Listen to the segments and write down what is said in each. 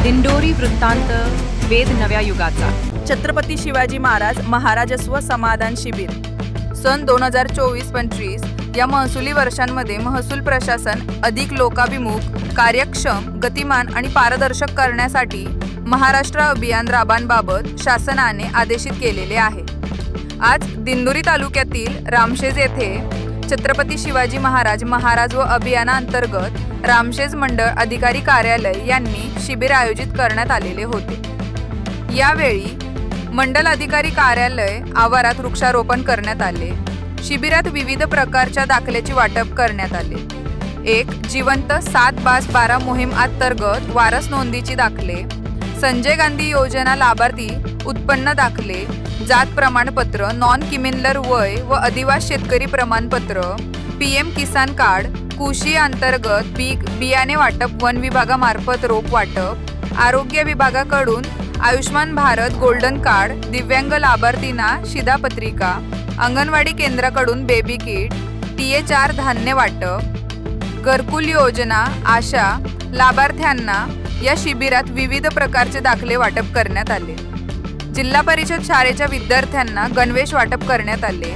दिंडोरी वृत्तांत वेद नव्या युगाचा। छत्रपती शिवाजी महाराज महाराजस्व समाधान शिबिर सन 2024-25 या महसुली वर्षांमध्ये महसूल प्रशासन अधिक लोकाभिमुख, कार्यक्षम, गतिमान आणि पारदर्शक करण्यासाठी महाराष्ट्र अभियान राबवण्याबाबत शासनाने आदेशित केलेले आहे। आज दिंडोरी तालुक्यातील रामशेज येथे छत्रपती शिवाजी महाराज महाराजस्व अभियानांतर्गत रामशेज मंडळ अधिकारी कार्यालय यांनी शिबिर आयोजित करण्यात आलेले होते। यावेळी मंडल अधिकारी कार्यालय आवारात वृक्षारोपण करण्यात आले। शिबिरात विविध प्रकारच्या दाखल्याची वाटप करण्यात आले। एक जिवंत 7/12 मोहीम अंतर्गत वारस नोंदीची दाखले, संजय गांधी योजना लाभार्थी उत्पन्न दाखले, जात प्रमाणपत्र, नॉन क्रिमिनल वय व आदिवासी शेतकरी प्रमाणपत्र, PM किसान कार्ड, कृषी अंतर्गत बियाणे वाटप, वन विभागामार्फत रोप वाटप, आरोग्य विभागाकडून आयुष्मान भारत गोल्डन कार्ड, दिव्यांग लाभार्थींना शिधापत्रिका, अंगणवाडी केंद्राकडून बेबी किट, TA4 धान्य वाटप, घरकुल योजना, आशा लाभार्थ्यांना या शिबिरात विविध प्रकारचे दाखले वाटप करण्यात आले। जिल्हा परिषद शाळेच्या विद्यार्थ्यांना गणवेश वाटप करण्यात आले।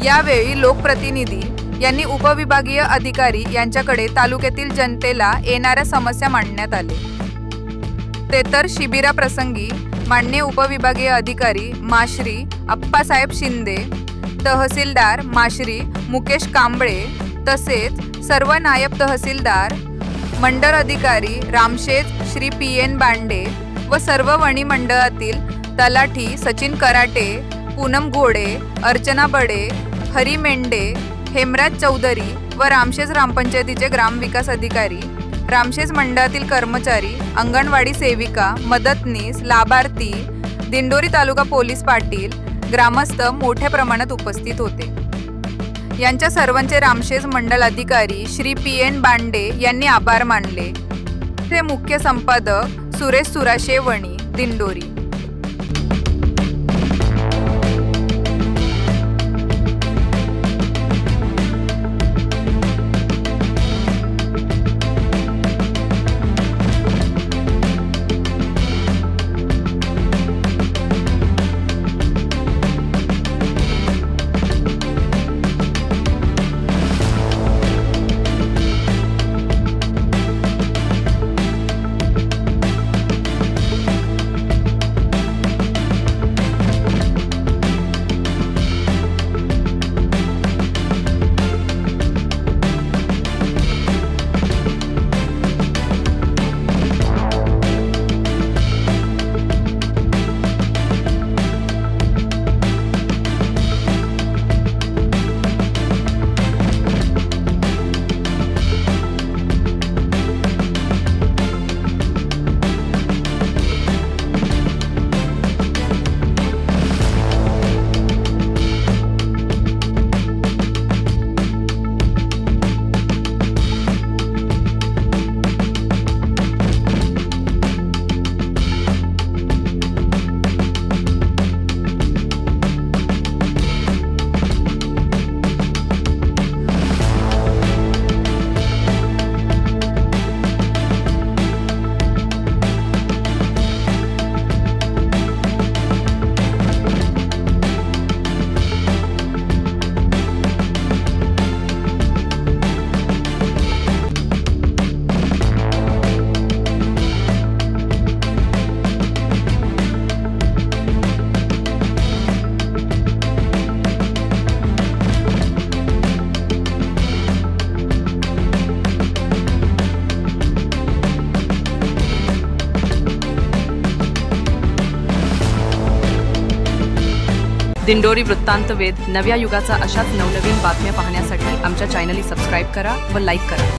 यावेळी लोकप्रतिनिधी यांनी उपविभागीय अधिकारी यांच्याकडे तालुक्यातील जनतेला येणाऱ्या समस्या मांडण्यात आले। ते तर शिबिराप्रसंगी माननीय उपविभागीय अधिकारी माश्री अप्पासाहेब शिंदे, तहसीलदार माश्री मुकेश कांबळे तसेच सर्व नायब तहसीलदार, मंडळ अधिकारी रामशेज श्री PN बांडे व सर्व वणी मंडळातील तलाठी सचिन कराटे, पूनम घोडे, अर्चना बडे, हरी मेंढे, हेमराज चौधरी व रामशेज ग्रामपंचायतीचे ग्रामविकास अधिकारी, रामशेज मंडळातील कर्मचारी, अंगणवाडी सेविका, मदतनीस, लाभार्थी, दिंडोरी तालुका पोलीस पाटील, ग्रामस्थ मोठ्या प्रमाणात उपस्थित होते। यांच्या सर्वांचे रामशेज मंडळ अधिकारी श्री PN बांडे यांनी आभार मानले। ते मुख्य संपादक सुरेश सुराशे वणी, दिंडोरी। दिंडोरी वृत्तांत वेद नव्या युगाचा अशाच नवनवीन बातम्या पाहण्यासाठी आमच्या चॅनलला सबस्क्राइब करा व लाईक करा।